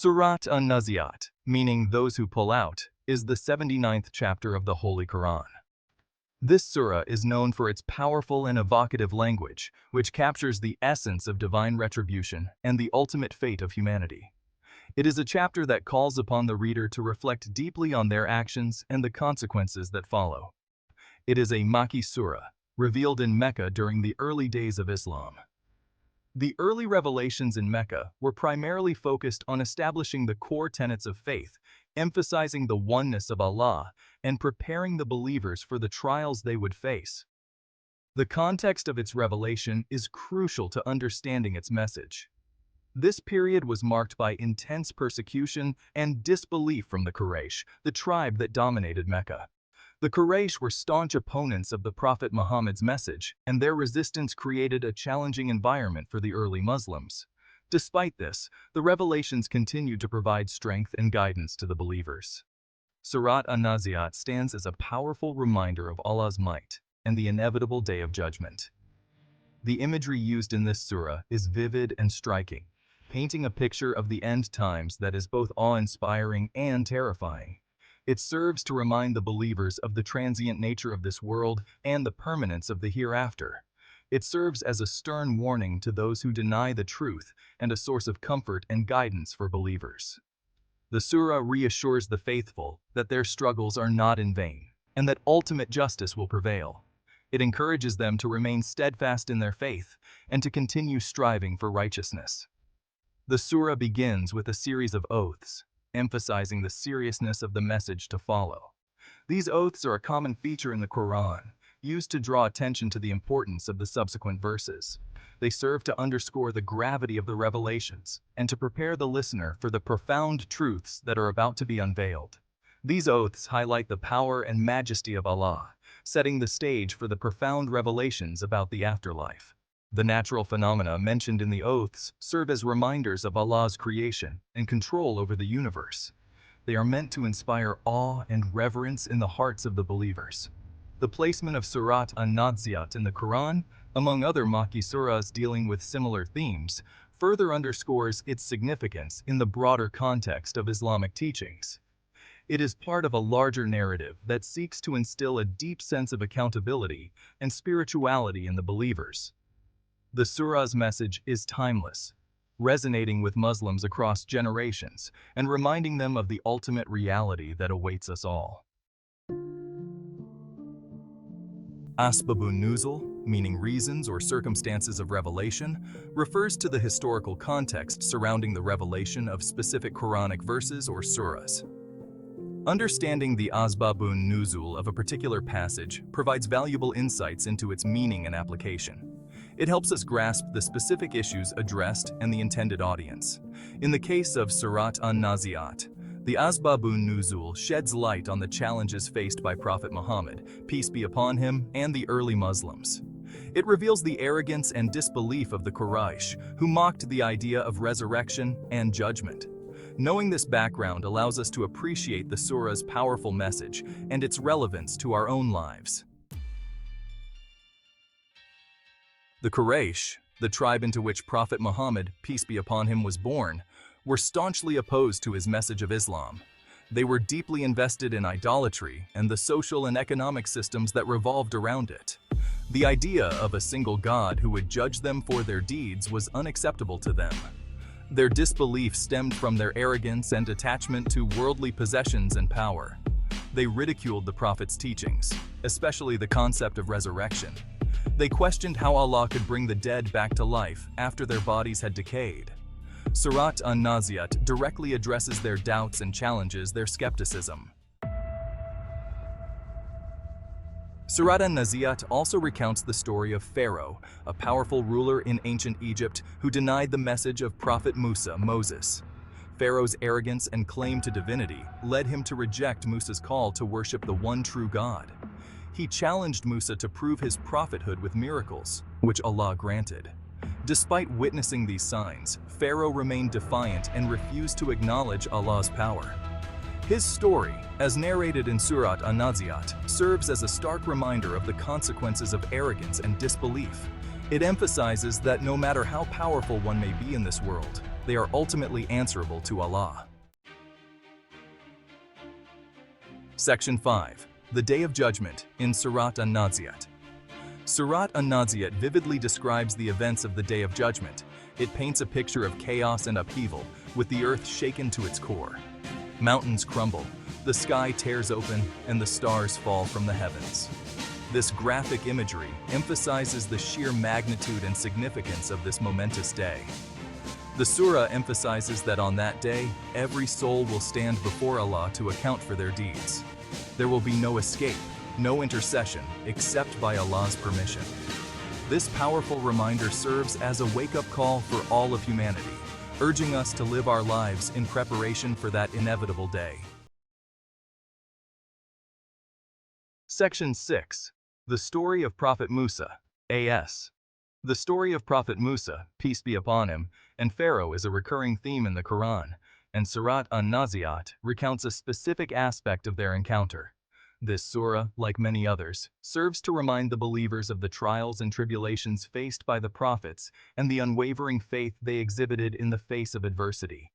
Surat An-Nazi'at, meaning those who pull out, is the 79th chapter of the Holy Qur'an. This surah is known for its powerful and evocative language, which captures the essence of divine retribution and the ultimate fate of humanity. It is a chapter that calls upon the reader to reflect deeply on their actions and the consequences that follow. It is a Makki surah, revealed in Mecca during the early days of Islam. The early revelations in Mecca were primarily focused on establishing the core tenets of faith, emphasizing the oneness of Allah, and preparing the believers for the trials they would face. The context of its revelation is crucial to understanding its message. This period was marked by intense persecution and disbelief from the Quraysh, the tribe that dominated Mecca. The Quraysh were staunch opponents of the Prophet Muhammad's message, and their resistance created a challenging environment for the early Muslims. Despite this, the revelations continued to provide strength and guidance to the believers. Surat An-Nazi'at stands as a powerful reminder of Allah's might and the inevitable day of judgment. The imagery used in this surah is vivid and striking, painting a picture of the end times that is both awe-inspiring and terrifying. It serves to remind the believers of the transient nature of this world and the permanence of the hereafter. It serves as a stern warning to those who deny the truth and a source of comfort and guidance for believers. The surah reassures the faithful that their struggles are not in vain and that ultimate justice will prevail. It encourages them to remain steadfast in their faith and to continue striving for righteousness. The surah begins with a series of oaths, emphasizing the seriousness of the message to follow. These oaths are a common feature in the Qur'an, used to draw attention to the importance of the subsequent verses. They serve to underscore the gravity of the revelations and to prepare the listener for the profound truths that are about to be unveiled. These oaths highlight the power and majesty of Allah, setting the stage for the profound revelations about the afterlife. The natural phenomena mentioned in the oaths serve as reminders of Allah's creation and control over the universe. They are meant to inspire awe and reverence in the hearts of the believers. The placement of Surat An-Nazi'at in the Qur'an, among other Makki surahs dealing with similar themes, further underscores its significance in the broader context of Islamic teachings. It is part of a larger narrative that seeks to instill a deep sense of accountability and spirituality in the believers. The surah's message is timeless, resonating with Muslims across generations and reminding them of the ultimate reality that awaits us all. Asbabun Nuzul, meaning reasons or circumstances of revelation, refers to the historical context surrounding the revelation of specific Quranic verses or surahs. Understanding the Asbabun Nuzul of a particular passage provides valuable insights into its meaning and application. It helps us grasp the specific issues addressed and the intended audience. In the case of Surat An-Nazi'at, the Asbabun Nuzul sheds light on the challenges faced by Prophet Muhammad, peace be upon him, and the early Muslims. It reveals the arrogance and disbelief of the Quraysh, who mocked the idea of resurrection and judgment. Knowing this background allows us to appreciate the surah's powerful message and its relevance to our own lives. The Quraysh, the tribe into which Prophet Muhammad, peace be upon him, was born, were staunchly opposed to his message of Islam. They were deeply invested in idolatry and the social and economic systems that revolved around it. The idea of a single God who would judge them for their deeds was unacceptable to them. Their disbelief stemmed from their arrogance and attachment to worldly possessions and power. They ridiculed the Prophet's teachings, especially the concept of resurrection. They questioned how Allah could bring the dead back to life after their bodies had decayed. Surat An-Nazi'at directly addresses their doubts and challenges their skepticism. Surat An-Nazi'at also recounts the story of Pharaoh, a powerful ruler in ancient Egypt who denied the message of Prophet Moses. Pharaoh's arrogance and claim to divinity led him to reject Musa's call to worship the one true God. He challenged Musa to prove his prophethood with miracles, which Allah granted. Despite witnessing these signs, Pharaoh remained defiant and refused to acknowledge Allah's power. His story, as narrated in Surat An-Nazi'at, serves as a stark reminder of the consequences of arrogance and disbelief. It emphasizes that no matter how powerful one may be in this world, they are ultimately answerable to Allah. Section 5. The Day of Judgment in Surat An-Nazi'at. Surat An-Nazi'at vividly describes the events of the Day of Judgment. It paints a picture of chaos and upheaval, with the earth shaken to its core. Mountains crumble, the sky tears open, and the stars fall from the heavens. This graphic imagery emphasizes the sheer magnitude and significance of this momentous day. The surah emphasizes that on that day, every soul will stand before Allah to account for their deeds. There will be no escape, no intercession, except by Allah's permission. This powerful reminder serves as a wake-up call for all of humanity, urging us to live our lives in preparation for that inevitable day. Section 6. The Story of Prophet Musa, A.S. The story of Prophet Musa, peace be upon him, and Pharaoh is a recurring theme in the Qur'an, and Surat An-Nazi'at recounts a specific aspect of their encounter. This surah, like many others, serves to remind the believers of the trials and tribulations faced by the prophets and the unwavering faith they exhibited in the face of adversity.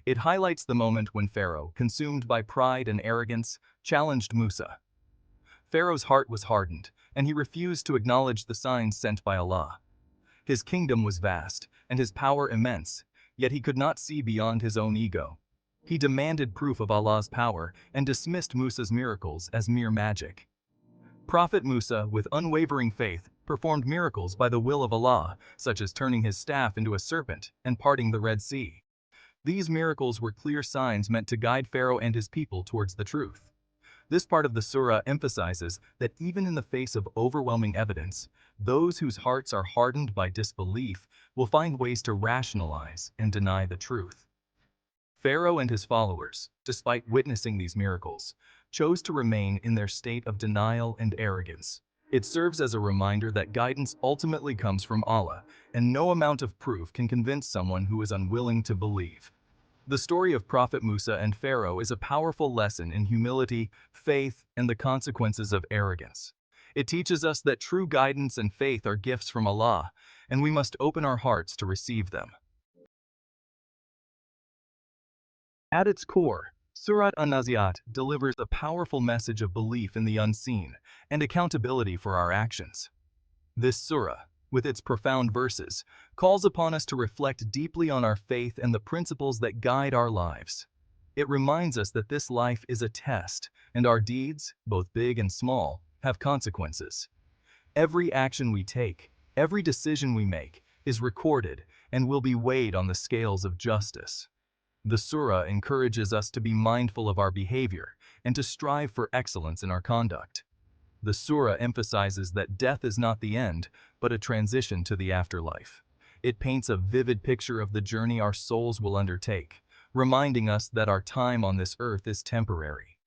It highlights the moment when Pharaoh, consumed by pride and arrogance, challenged Musa. Pharaoh's heart was hardened, and he refused to acknowledge the signs sent by Allah. His kingdom was vast, and his power immense, yet he could not see beyond his own ego. He demanded proof of Allah's power and dismissed Musa's miracles as mere magic. Prophet Musa, with unwavering faith, performed miracles by the will of Allah, such as turning his staff into a serpent and parting the Red Sea. These miracles were clear signs meant to guide Pharaoh and his people towards the truth. This part of the surah emphasizes that even in the face of overwhelming evidence, those whose hearts are hardened by disbelief will find ways to rationalize and deny the truth. Pharaoh and his followers, despite witnessing these miracles, chose to remain in their state of denial and arrogance. It serves as a reminder that guidance ultimately comes from Allah, and no amount of proof can convince someone who is unwilling to believe. The story of Prophet Musa and Pharaoh is a powerful lesson in humility, faith, and the consequences of arrogance. It teaches us that true guidance and faith are gifts from Allah, and we must open our hearts to receive them. At its core, Surat An-Nazi'at delivers a powerful message of belief in the unseen and accountability for our actions. This surah, with its profound verses, calls upon us to reflect deeply on our faith and the principles that guide our lives. It reminds us that this life is a test, and our deeds, both big and small, have consequences. Every action we take, every decision we make, is recorded and will be weighed on the scales of justice. The surah encourages us to be mindful of our behavior and to strive for excellence in our conduct. The surah emphasizes that death is not the end, but a transition to the afterlife. It paints a vivid picture of the journey our souls will undertake, reminding us that our time on this earth is temporary.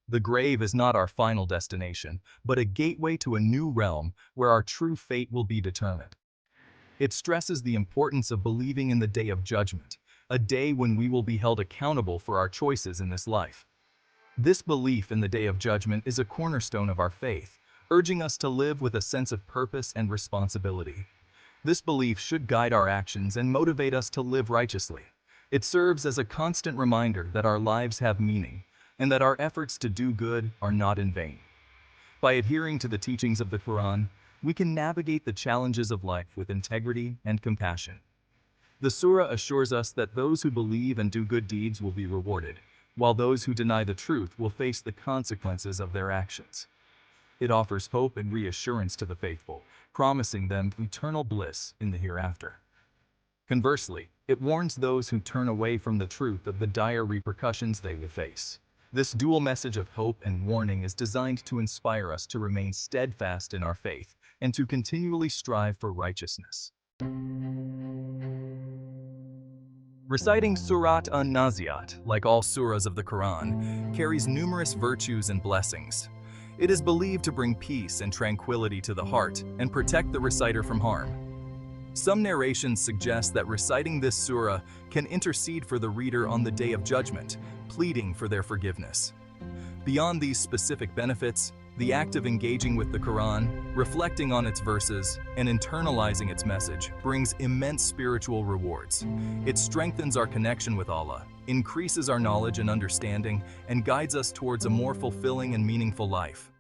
The grave is not our final destination, but a gateway to a new realm where our true fate will be determined. It stresses the importance of believing in the Day of Judgment, a day when we will be held accountable for our choices in this life. This belief in the Day of Judgment is a cornerstone of our faith, urging us to live with a sense of purpose and responsibility. This belief should guide our actions and motivate us to live righteously. It serves as a constant reminder that our lives have meaning, and that our efforts to do good are not in vain. By adhering to the teachings of the Qur'an, we can navigate the challenges of life with integrity and compassion. The surah assures us that those who believe and do good deeds will be rewarded, while those who deny the truth will face the consequences of their actions. It offers hope and reassurance to the faithful, promising them eternal bliss in the hereafter. Conversely, it warns those who turn away from the truth of the dire repercussions they will face. This dual message of hope and warning is designed to inspire us to remain steadfast in our faith and to continually strive for righteousness. Reciting Surat An-Nazi'at, like all surahs of the Qur'an, carries numerous virtues and blessings. It is believed to bring peace and tranquility to the heart and protect the reciter from harm. Some narrations suggest that reciting this surah can intercede for the reader on the Day of Judgment, pleading for their forgiveness. Beyond these specific benefits, The act of engaging with the Qur'an, reflecting on its verses, and internalizing its message brings immense spiritual rewards. It strengthens our connection with Allah, increases our knowledge and understanding, and guides us towards a more fulfilling and meaningful life.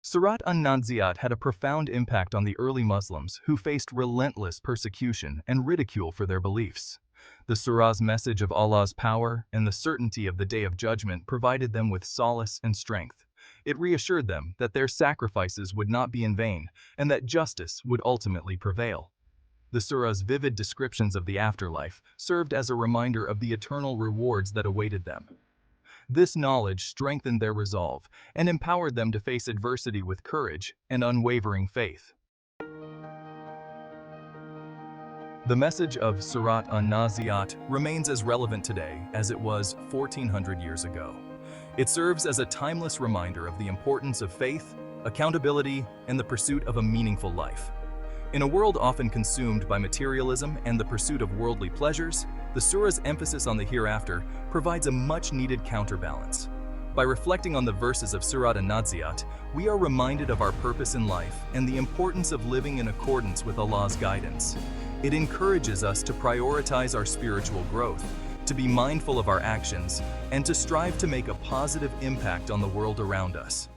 Surat An-Nazi'at had a profound impact on the early Muslims who faced relentless persecution and ridicule for their beliefs. The surah's message of Allah's power and the certainty of the Day of Judgment provided them with solace and strength. It reassured them that their sacrifices would not be in vain and that justice would ultimately prevail. The surah's vivid descriptions of the afterlife served as a reminder of the eternal rewards that awaited them. This knowledge strengthened their resolve and empowered them to face adversity with courage and unwavering faith. The message of Surat An-Nazi'at remains as relevant today as it was 1400 years ago. It serves as a timeless reminder of the importance of faith, accountability, and the pursuit of a meaningful life. In a world often consumed by materialism and the pursuit of worldly pleasures, the surah's emphasis on the hereafter provides a much-needed counterbalance. By reflecting on the verses of Surat An-Nazi'at, we are reminded of our purpose in life and the importance of living in accordance with Allah's guidance. It encourages us to prioritize our spiritual growth, to be mindful of our actions, and to strive to make a positive impact on the world around us.